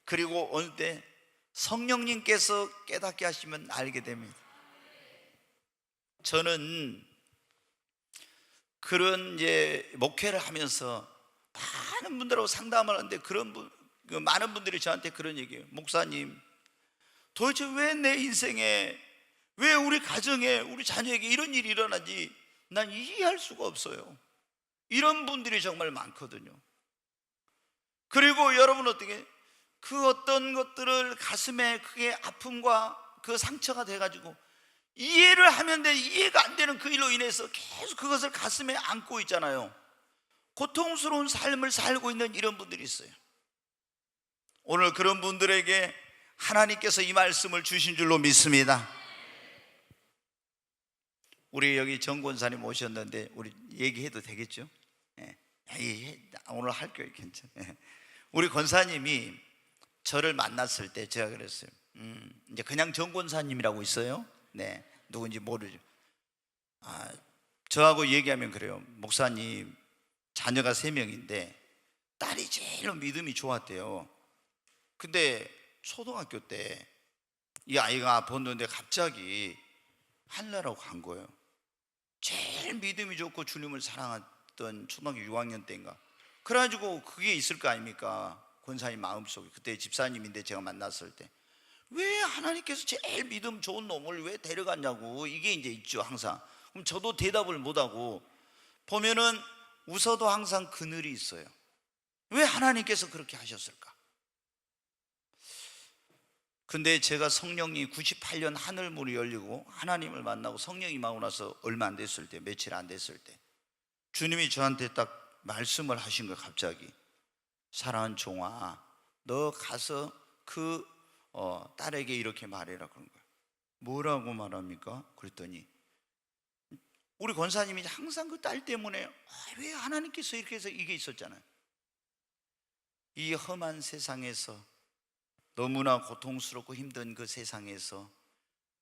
그리고 어느 때 성령님께서 깨닫게 하시면 알게 됩니다. 저는 그런 목회를 하면서 많은 분들하고 상담을 하는데 많은 분들이 저한테 그런 얘기해요. 목사님, 도대체 왜 내 인생에, 왜 우리 가정에, 우리 자녀에게 이런 일이 일어나지 난 이해할 수가 없어요. 이런 분들이 정말 많거든요. 그리고 여러분 어떻게 그 어떤 것들을 가슴에 크게 아픔과 그 상처가 돼가지고 이해를 하면 돼 이해가 안 되는 그 일로 인해서 계속 그것을 가슴에 안고 있잖아요. 고통스러운 삶을 살고 있는 이런 분들이 있어요. 오늘 그런 분들에게 하나님께서 이 말씀을 주신 줄로 믿습니다. 우리 여기 정 권사님 오셨는데 우리 얘기해도 되겠죠? 오늘 할 거예요. 괜찮아요. 우리 권사님이 저를 만났을 때 제가 그랬어요. 이제 그냥 정 권사님이라고 있어요. 네, 누군지 모르죠. 저하고 얘기하면 그래요. 목사님, 자녀가 3명인데 딸이 제일 믿음이 좋았대요. 근데 초등학교 때 이 아이가 보는데 갑자기 하늘나라로 간 거예요. 제일 믿음이 좋고 주님을 사랑했던 초등학교 6학년 때인가. 그래가지고 그게 있을 거 아닙니까? 권사님 마음속에. 그때 집사님인데 제가 만났을 때 왜 하나님께서 제일 믿음 좋은 놈을 왜 데려갔냐고, 이게 이제 있죠 항상. 그럼 저도 대답을 못하고 보면은 웃어도 항상 그늘이 있어요. 왜 하나님께서 그렇게 하셨을까? 근데 제가 성령이 98년 하늘문이 열리고 하나님을 만나고 성령이 임하고 나서 얼마 안 됐을 때, 며칠 안 됐을 때 주님이 저한테 딱 말씀을 하신 거예요. 갑자기, 사랑하는 종아, 너 가서 그 딸에게 이렇게 말해라. 그런 거예요. 뭐라고 말합니까? 그랬더니 우리 권사님이 항상 그 딸 때문에 왜 하나님께서 이렇게 해서 이게 있었잖아요. 이 험한 세상에서, 너무나 고통스럽고 힘든 그 세상에서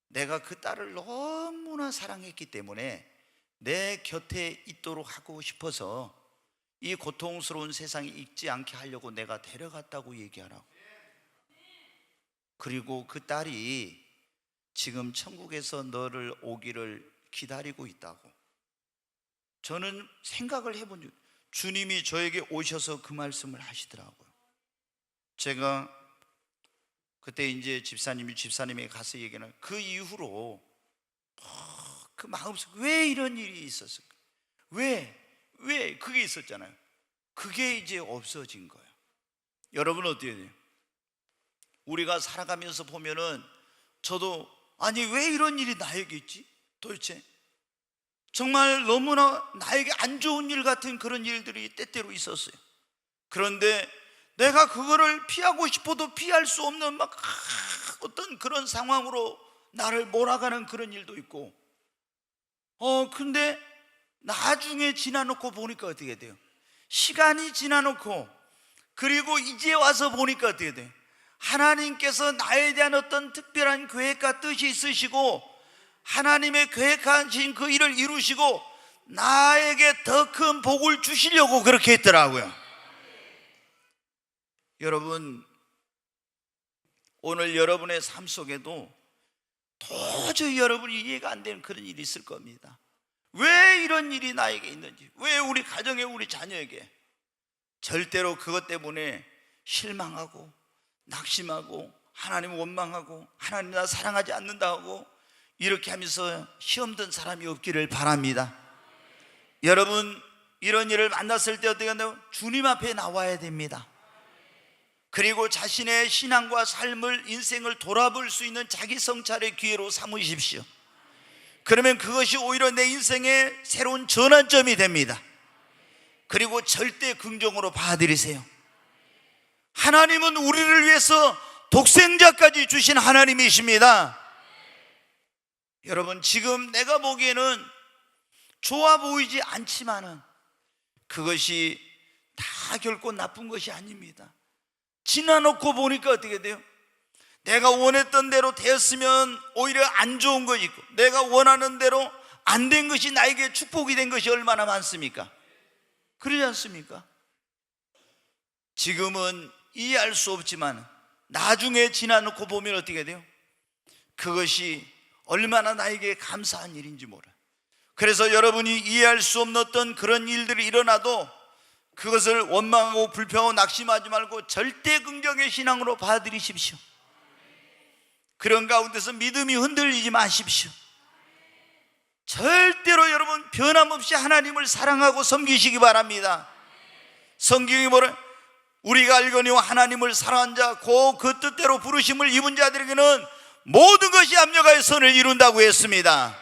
내가 그 딸을 너무나 사랑했기 때문에 내 곁에 있도록 하고 싶어서 이 고통스러운 세상에 있지 않게 하려고 내가 데려갔다고 얘기하라고. 그리고 그 딸이 지금 천국에서 너를 오기를 기다리고 있다고. 저는 생각을 해본 적, 주님이 저에게 오셔서 그 말씀을 하시더라고요. 제가 그때 이제 집사님에게 가서 얘기는 그 이후로 그 마음속 왜 이런 일이 있었을까? 왜 그게 있었잖아요. 그게 이제 없어진 거예요. 여러분 어때요? 우리가 살아가면서 보면은 저도 아니 왜 이런 일이 나에게 있지? 도대체 정말 너무나 나에게 안 좋은 일 같은 그런 일들이 때때로 있었어요. 그런데 내가 그거를 피하고 싶어도 피할 수 없는 막 어떤 그런 상황으로 나를 몰아가는 그런 일도 있고, 근데 나중에 지나놓고 보니까 어떻게 돼요? 시간이 지나놓고 그리고 이제 와서 보니까 어떻게 돼요? 하나님께서 나에 대한 어떤 특별한 계획과 뜻이 있으시고 하나님의 계획하신 그 일을 이루시고 나에게 더 큰 복을 주시려고 그렇게 했더라고요. 여러분, 오늘 여러분의 삶 속에도 도저히 여러분이 이해가 안 되는 그런 일이 있을 겁니다. 왜 이런 일이 나에게 있는지, 왜 우리 가정에, 우리 자녀에게. 절대로 그것 때문에 실망하고 낙심하고 하나님 원망하고 하나님 나 사랑하지 않는다 하고 이렇게 하면서 시험 든 사람이 없기를 바랍니다. 여러분, 이런 일을 만났을 때 어떻게 한다고? 주님 앞에 나와야 됩니다. 그리고 자신의 신앙과 삶을, 인생을 돌아볼 수 있는 자기 성찰의 기회로 삼으십시오. 그러면 그것이 오히려 내 인생의 새로운 전환점이 됩니다. 그리고 절대 긍정으로 받아들이세요. 하나님은 우리를 위해서 독생자까지 주신 하나님이십니다. 여러분, 지금 내가 보기에는 좋아 보이지 않지만은 그것이 다 결코 나쁜 것이 아닙니다. 지나놓고 보니까 어떻게 돼요? 내가 원했던 대로 되었으면 오히려 안 좋은 것이 있고, 내가 원하는 대로 안 된 것이 나에게 축복이 된 것이 얼마나 많습니까? 그러지 않습니까? 지금은 이해할 수 없지만 나중에 지나놓고 보면 어떻게 돼요? 그것이 얼마나 나에게 감사한 일인지 몰라. 그래서 여러분이 이해할 수 없는 어떤 그런 일들이 일어나도 그것을 원망하고 불평하고 낙심하지 말고 절대 긍정의 신앙으로 받아들이십시오. 그런 가운데서 믿음이 흔들리지 마십시오. 절대로 여러분 변함없이 하나님을 사랑하고 섬기시기 바랍니다. 성경이 뭐래? 우리가 알거니와 하나님을 사랑한 자 그 뜻대로 부르심을 입은 자들에게는 모든 것이 합력하여 선을 이룬다고 했습니다.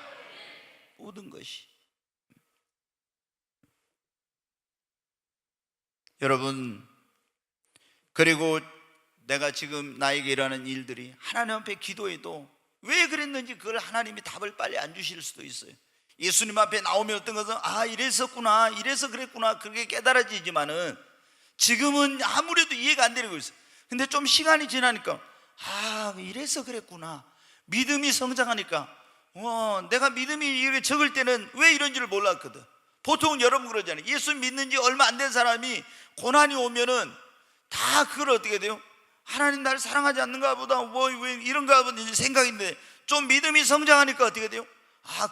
모든 것이. 여러분, 그리고 내가 지금 나에게 일하는 일들이 하나님 앞에 기도해도 왜 그랬는지 그걸 하나님이 답을 빨리 안 주실 수도 있어요. 예수님 앞에 나오면 어떤 것은 이랬었구나, 이래서 그랬구나, 그게 깨달아지지만은 지금은 아무래도 이해가 안 되는 거였어요. 근데 좀 시간이 지나니까 이래서 그랬구나, 믿음이 성장하니까 내가 믿음이 이렇게 적을 때는 왜 이런지를 몰랐거든. 보통 여러분 그러잖아요. 예수 믿는 지 얼마 안 된 사람이 고난이 오면은 다 그걸 어떻게 돼요? 하나님 나를 사랑하지 않는가 보다, 왜 이런가 보다 생각인데, 좀 믿음이 성장하니까 어떻게 돼요?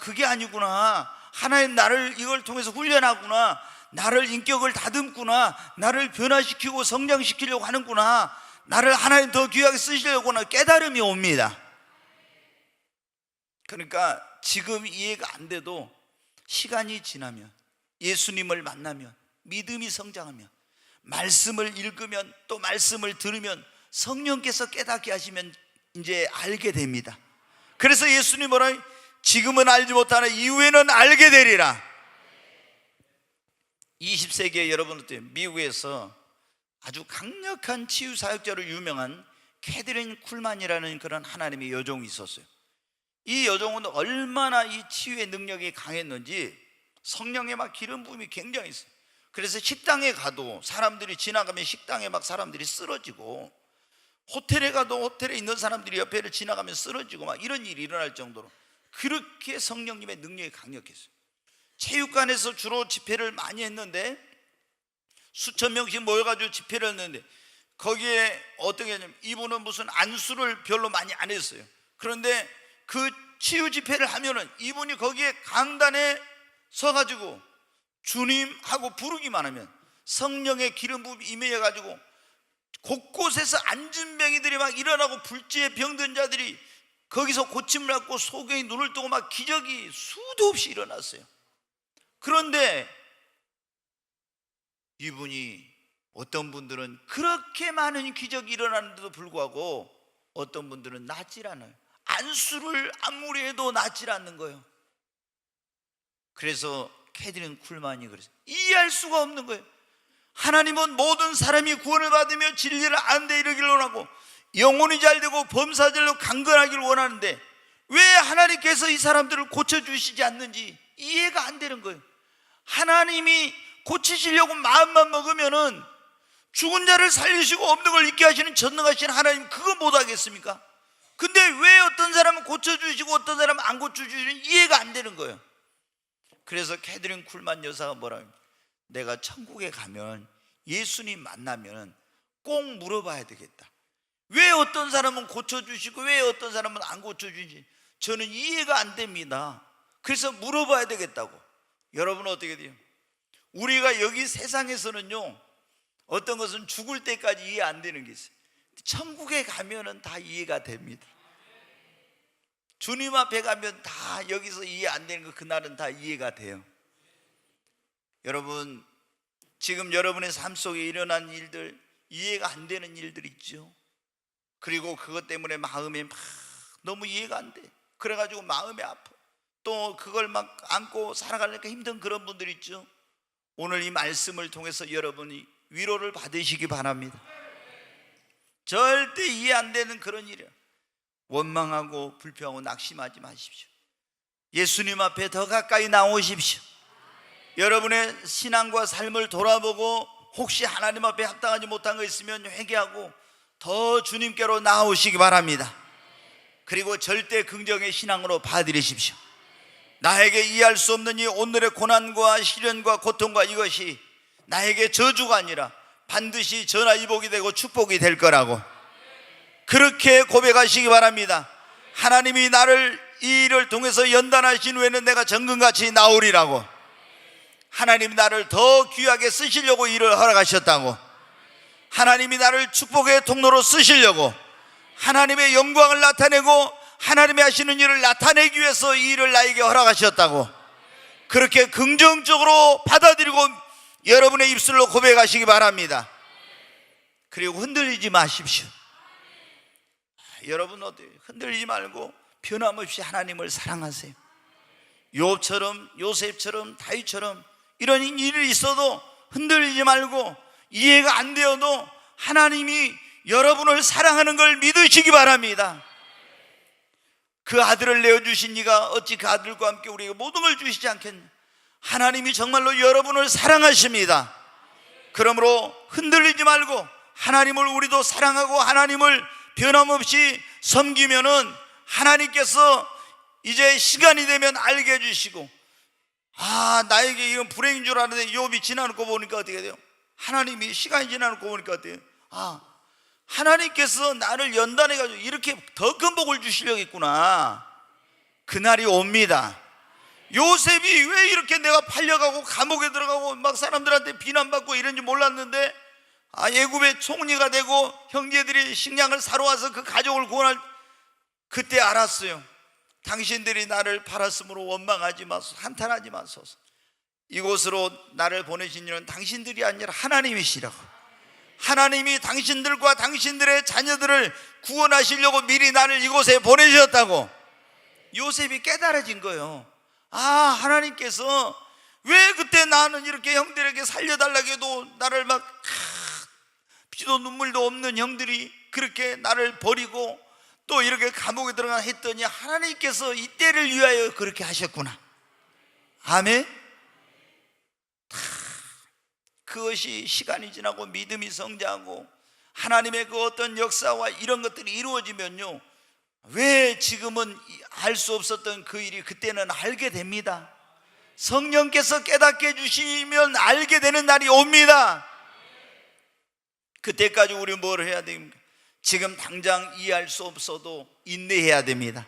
그게 아니구나, 하나님 나를 이걸 통해서 훈련하구나, 나를 인격을 다듬구나, 나를 변화시키고 성장시키려고 하는구나, 나를 하나님 더 귀하게 쓰시려고 하는 깨달음이 옵니다. 그러니까 지금 이해가 안 돼도 시간이 지나면, 예수님을 만나면, 믿음이 성장하면, 말씀을 읽으면, 또 말씀을 들으면 성령께서 깨닫게 하시면 이제 알게 됩니다. 그래서 예수님 뭐라? 지금은 알지 못하나 이후에는 알게 되리라. 20세기에 여러분 어때요? 미국에서 아주 강력한 치유 사역자로 유명한 캐드린 쿨만이라는 그런 하나님의 여종이 있었어요. 이 여종은 얼마나 이 치유의 능력이 강했는지 성령의 막 기름 부음이 굉장히 있어요. 그래서 식당에 가도 사람들이 지나가면 식당에 막 사람들이 쓰러지고, 호텔에 가도 호텔에 있는 사람들이 옆에를 지나가면 쓰러지고 막 이런 일이 일어날 정도로 그렇게 성령님의 능력이 강력했어요. 체육관에서 주로 집회를 많이 했는데 수천 명씩 모여가지고 집회를 했는데, 거기에 어떻게 했냐면 이분은 무슨 안수를 별로 많이 안 했어요. 그런데 그 치유 집회를 하면은 이분이 거기에 강단에 서가지고 주님하고 부르기만 하면 성령의 기름 부음이 임해가지고 곳곳에서 안진병이들이 막 일어나고, 불치에 병든 자들이 거기서 고침을 받고 소경이 눈을 뜨고 막 기적이 수도 없이 일어났어요. 그런데 이분이, 어떤 분들은 그렇게 많은 기적이 일어나는데도 불구하고 어떤 분들은 낫질 않아요. 안수를 아무리 해도 낫질 않는 거예요. 그래서 캐드린 쿨만이 그랬어요. 이해할 수가 없는 거예요. 하나님은 모든 사람이 구원을 받으며 진리를 아는 데 이르기를 원하고 영혼이 잘되고 범사절로 강건하기를 원하는데, 왜 하나님께서 이 사람들을 고쳐주시지 않는지 이해가 안 되는 거예요. 하나님이 고치시려고 마음만 먹으면은 죽은 자를 살리시고 없는 걸 있게 하시는 전능하신 하나님, 그거 못하겠습니까? 근데 왜 어떤 사람은 고쳐주시고 어떤 사람은 안 고쳐주시는 이해가 안 되는 거예요. 그래서 캐드린 쿨만 여사가 뭐라 합니까? 내가 천국에 가면 예수님 만나면 꼭 물어봐야 되겠다. 왜 어떤 사람은 고쳐주시고 왜 어떤 사람은 안 고쳐주시지 저는 이해가 안 됩니다. 그래서 물어봐야 되겠다고. 여러분은 어떻게 돼요? 우리가 여기 세상에서는요, 어떤 것은 죽을 때까지 이해 안 되는 게 있어요. 천국에 가면은 다 이해가 됩니다. 주님 앞에 가면 다 여기서 이해 안 되는 거 그날은 다 이해가 돼요. 여러분, 지금 여러분의 삶 속에 일어난 일들, 이해가 안 되는 일들 있죠. 그리고 그것 때문에 마음에 막 너무 이해가 안 돼. 그래가지고 마음이 아파. 또 그걸 막 안고 살아가려니까 힘든 그런 분들 있죠. 오늘 이 말씀을 통해서 여러분이 위로를 받으시기 바랍니다. 절대 이해 안 되는 그런 일이야. 원망하고 불평하고 낙심하지 마십시오. 예수님 앞에 더 가까이 나오십시오. 여러분의 신앙과 삶을 돌아보고 혹시 하나님 앞에 합당하지 못한 거 있으면 회개하고 더 주님께로 나오시기 바랍니다. 그리고 절대 긍정의 신앙으로 받아들이십시오. 나에게 이해할 수 없는 이 오늘의 고난과 시련과 고통과 이것이 나에게 저주가 아니라 반드시 전화위복이 되고 축복이 될 거라고 그렇게 고백하시기 바랍니다. 하나님이 나를 이 일을 통해서 연단하신 후에는 내가 정금같이 나오리라고, 하나님이 나를 더 귀하게 쓰시려고 일을 허락하셨다고, 하나님이 나를 축복의 통로로 쓰시려고, 하나님의 영광을 나타내고 하나님이 하시는 일을 나타내기 위해서 이 일을 나에게 허락하셨다고 그렇게 긍정적으로 받아들이고 여러분의 입술로 고백하시기 바랍니다. 그리고 흔들리지 마십시오. 여러분 어때요? 흔들리지 말고 변함없이 하나님을 사랑하세요. 욥처럼, 요셉처럼, 다윗처럼 이런 일이 있어도 흔들리지 말고, 이해가 안 되어도 하나님이 여러분을 사랑하는 걸 믿으시기 바랍니다. 그 아들을 내어주신 이가 어찌 그 아들과 함께 우리에게 모든 걸 주시지 않겠냐. 하나님이 정말로 여러분을 사랑하십니다. 그러므로 흔들리지 말고 하나님을 우리도 사랑하고 하나님을 변함없이 섬기면은 하나님께서 이제 시간이 되면 알게 해주시고, 나에게 이건 불행인 줄 알았는데 욥이 지나놓고 보니까 어떻게 돼요? 하나님이 시간이 지나놓고 보니까 어때요? 하나님께서 나를 연단해가지고 이렇게 더 큰 복을 주시려겠구나. 그날이 옵니다. 요셉이 왜 이렇게 내가 팔려가고 감옥에 들어가고 막 사람들한테 비난받고 이런지 몰랐는데, 애굽의 총리가 되고 형제들이 식량을 사러 와서 그 가족을 구원할, 그때 알았어요. 당신들이 나를 팔았으므로 원망하지 마소서, 한탄하지 마소서. 이곳으로 나를 보내신 이는 당신들이 아니라 하나님이시라고. 하나님이 당신들과 당신들의 자녀들을 구원하시려고 미리 나를 이곳에 보내셨다고. 요셉이 깨달아진 거예요. 하나님께서 왜 그때 나는 이렇게 형들에게 살려달라고 해도 나를 막 피도 눈물도 없는 형들이 그렇게 나를 버리고 또 이렇게 감옥에 들어가 했더니 하나님께서 이때를 위하여 그렇게 하셨구나. 아멘. 그것이 시간이 지나고 믿음이 성장하고 하나님의 그 어떤 역사와 이런 것들이 이루어지면요, 왜 지금은 알 수 없었던 그 일이 그때는 알게 됩니다. 성령께서 깨닫게 해주시면 알게 되는 날이 옵니다. 그때까지 우리 뭘 해야 됩니까? 지금 당장 이해할 수 없어도 인내해야 됩니다.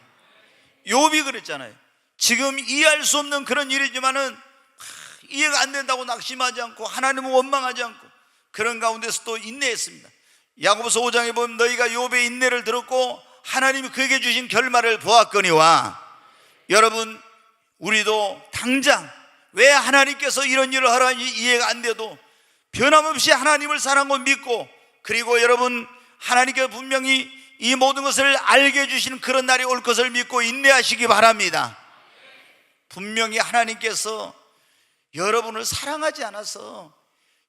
욥이 그랬잖아요. 지금 이해할 수 없는 그런 일이지만은 이해가 안 된다고 낙심하지 않고 하나님을 원망하지 않고 그런 가운데서 또 인내했습니다. 야고보서 5장에 보면 너희가 욥의 인내를 들었고 하나님이 그에게 주신 결말을 보았거니와. 여러분, 우리도 당장 왜 하나님께서 이런 일을 하라니 이해가 안 돼도 변함없이 하나님을 사랑하고 믿고, 그리고 여러분 하나님께서 분명히 이 모든 것을 알게 해주시는 그런 날이 올 것을 믿고 인내하시기 바랍니다. 분명히 하나님께서 여러분을 사랑하지 않아서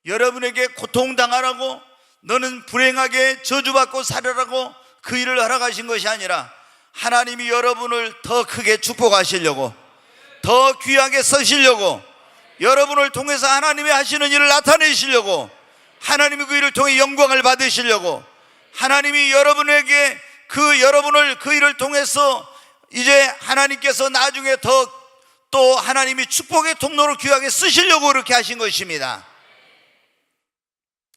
여러분에게 고통당하라고, 너는 불행하게 저주받고 살아라고 그 일을 허락하신 것이 아니라 하나님이 여러분을 더 크게 축복하시려고, 더 귀하게 쓰시려고, 여러분을 통해서 하나님이 하시는 일을 나타내시려고, 하나님이 그 일을 통해 영광을 받으시려고, 하나님이 여러분에게 여러분을 그 일을 통해서 이제 하나님께서 나중에 또 하나님이 축복의 통로로 귀하게 쓰시려고 그렇게 하신 것입니다.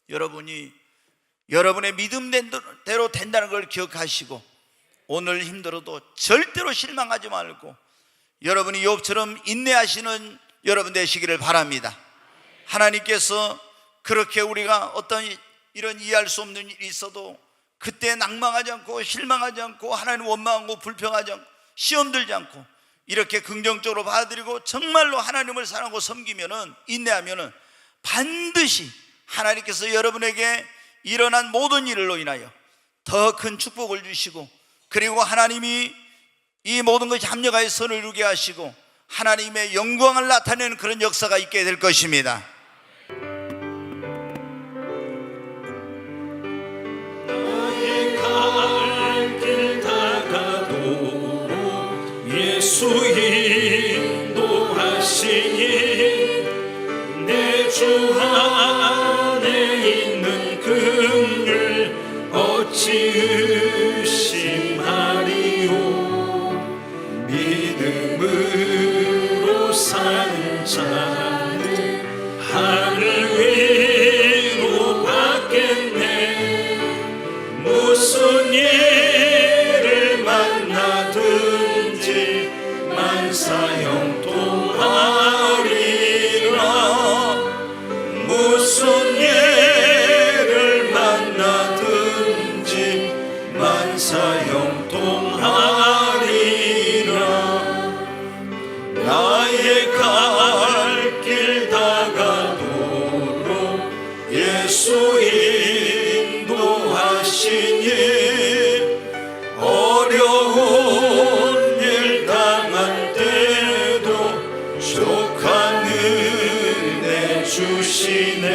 여러분이 여러분의 믿음대로 된다는 걸 기억하시고 오늘 힘들어도 절대로 실망하지 말고 여러분이 욥처럼 인내하시는 여러분 되시기를 바랍니다. 하나님께서 그렇게 우리가 어떤 이런 이해할 수 없는 일이 있어도 그때 낭망하지 않고 실망하지 않고 하나님 원망하고 불평하지 않고 시험 들지 않고 이렇게 긍정적으로 받아들이고 정말로 하나님을 사랑하고 섬기면은, 인내하면은 반드시 하나님께서 여러분에게 일어난 모든 일로 인하여 더 큰 축복을 주시고, 그리고 하나님이 이 모든 것이 합력하여 선을 이루게 하시고 하나님의 영광을 나타내는 그런 역사가 있게 될 것입니다. 나의 갈 길 다가도 예수 인도하시니 내 주 안에 있는 긍휼 어찌 의심하리요 믿음으로 사는 자는 하늘 위로 받겠네 무슨 일을 만나든지 만사형통하리라 무슨 일을 만나든지 만사형통하리라 나의 갈 길 다가도록 예수 인도하시니 어려운 일 당할 때도 족한 은혜 주시네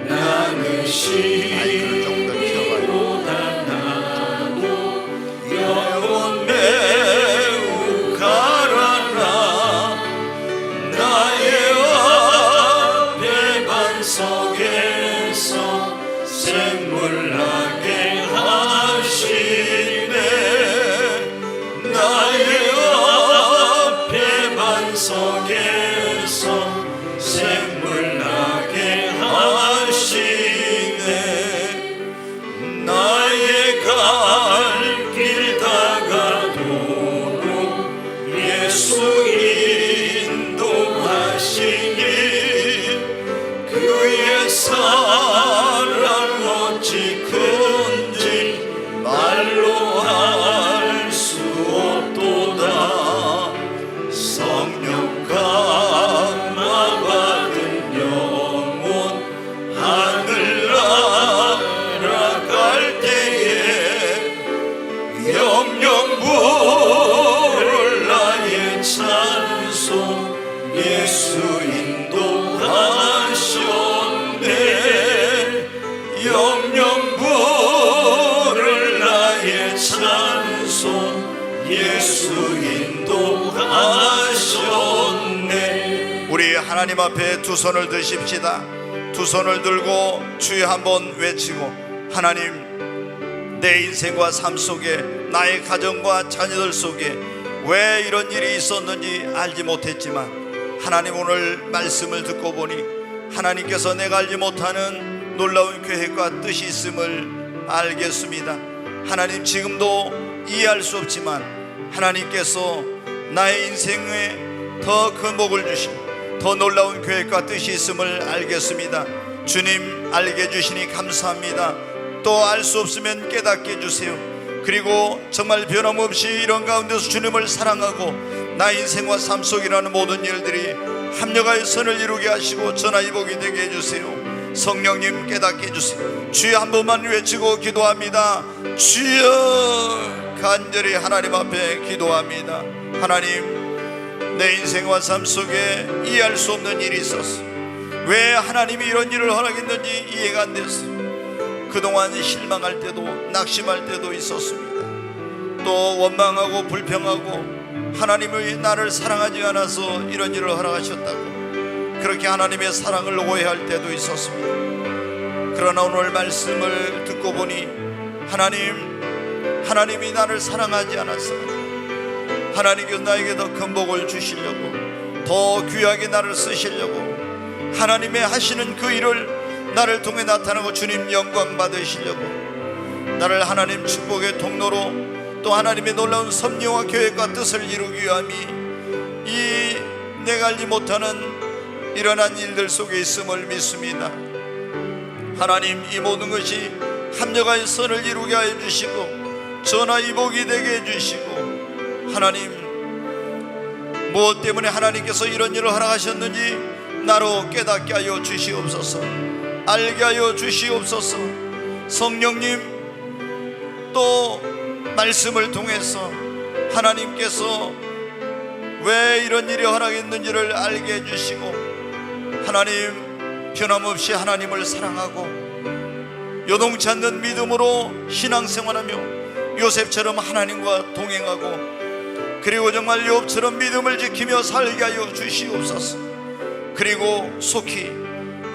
나는 시보다 나고 영혼 매우 가라나 나의 앞에 반석에서 샘물 나게 하시네 나의 앞에 반석에서 샘물 나게 하시네 나의 갈 길 다가도록 예수 인도하시니 그의 사랑 어찌 큰지 말로 할 수 없도다 성령 감화받은 영혼 하늘 날아갈 때에 영영 부를 나의 찬송 예수 인도하셨네 영영 부를 나의 찬송 예수 인도하셨네 우리 하나님 앞에 두 손을 드십시다. 두 손을 들고 주여 한번 외치고 하나님 내 인생과 삶 속에 나의 가정과 자녀들 속에 왜 이런 일이 있었는지 알지 못했지만 하나님 오늘 말씀을 듣고 보니 하나님께서 내가 알지 못하는 놀라운 계획과 뜻이 있음을 알겠습니다. 하나님 지금도 이해할 수 없지만 하나님께서 나의 인생에 더 큰 복을 주시고 더 놀라운 계획과 뜻이 있음을 알겠습니다. 주님 알게 해주시니 감사합니다. 또 알 수 없으면 깨닫게 해주세요. 그리고 정말 변함없이 이런 가운데서 주님을 사랑하고 나의 인생과 삶 속이라는 모든 일들이 합력하여 선을 이루게 하시고 전화위복이 되게 해주세요. 성령님 깨닫게 해주세요. 주여 한 번만 외치고 기도합니다. 주여 간절히 하나님 앞에 기도합니다. 하나님 내 인생과 삶 속에 이해할 수 없는 일이 있었어. 왜 하나님이 이런 일을 허락했는지 이해가 안 됐어요. 그동안 실망할 때도 낙심할 때도 있었습니다. 또 원망하고 불평하고 하나님이 나를 사랑하지 않아서 이런 일을 허락하셨다고 그렇게 하나님의 사랑을 오해할 때도 있었습니다. 그러나 오늘 말씀을 듣고 보니 하나님이 나를 사랑하지 않았어. 하나님께서 나에게 더 큰 복을 주시려고 더 귀하게 나를 쓰시려고 하나님의 하시는 그 일을 나를 통해 나타나고 주님 영광 받으시려고 나를 하나님 축복의 통로로 또 하나님의 놀라운 섭리와 계획과 뜻을 이루기 위함이 이 내가 알지 못하는 일어난 일들 속에 있음을 믿습니다. 하나님 이 모든 것이 합력하여 선을 이루게 하여 주시고 전화위복이 되게 해주시고 하나님 무엇 때문에 하나님께서 이런 일을 허락하셨는지 나로 깨닫게 하여 주시옵소서. 알게 하여 주시옵소서. 성령님 또 말씀을 통해서 하나님께서 왜 이런 일이 허락했는지를 알게 해주시고 하나님 변함없이 하나님을 사랑하고 요동치 않는 믿음으로 신앙생활하며 요셉처럼 하나님과 동행하고 그리고 정말 욥처럼 믿음을 지키며 살게 하여 주시옵소서. 그리고 속히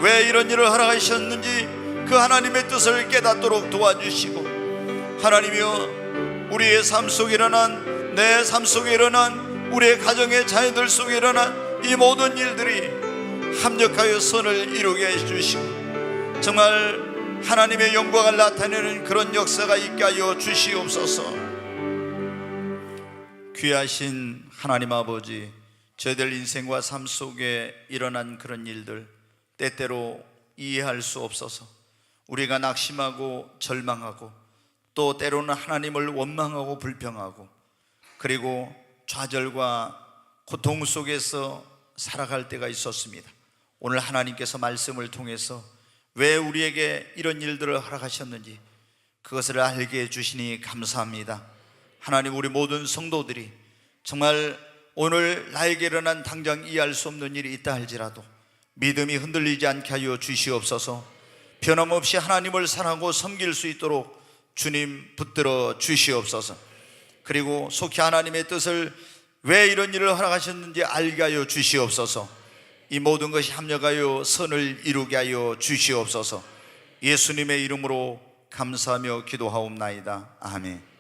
왜 이런 일을 허락하셨는지 그 그 하나님의 뜻을 깨닫도록 도와주시고, 하나님이여, 우리의 삶 속에 일어난, 내 삶 속에 일어난, 우리의 가정의 자녀들 속에 일어난 이 모든 일들이 합력하여 선을 이루게 해주시고, 정말 하나님의 영광을 나타내는 그런 역사가 있게 하여 주시옵소서. 귀하신 하나님 아버지, 저희들 인생과 삶 속에 일어난 그런 일들 때때로 이해할 수 없어서 우리가 낙심하고 절망하고, 또 때로는 하나님을 원망하고 불평하고, 그리고 좌절과 고통 속에서 살아갈 때가 있었습니다. 오늘 하나님께서 말씀을 통해서 왜 우리에게 이런 일들을 허락하셨는지 그것을 알게 해주시니 감사합니다. 하나님, 우리 모든 성도들이 정말 오늘 나에게 일어난 당장 이해할 수 없는 일이 있다 할지라도 믿음이 흔들리지 않게 하여 주시옵소서. 변함없이 하나님을 사랑하고 섬길 수 있도록 주님 붙들어 주시옵소서. 그리고 속히 하나님의 뜻을, 왜 이런 일을 허락하셨는지 알게 하여 주시옵소서. 이 모든 것이 합력하여 선을 이루게 하여 주시옵소서. 예수님의 이름으로 감사하며 기도하옵나이다. 아멘.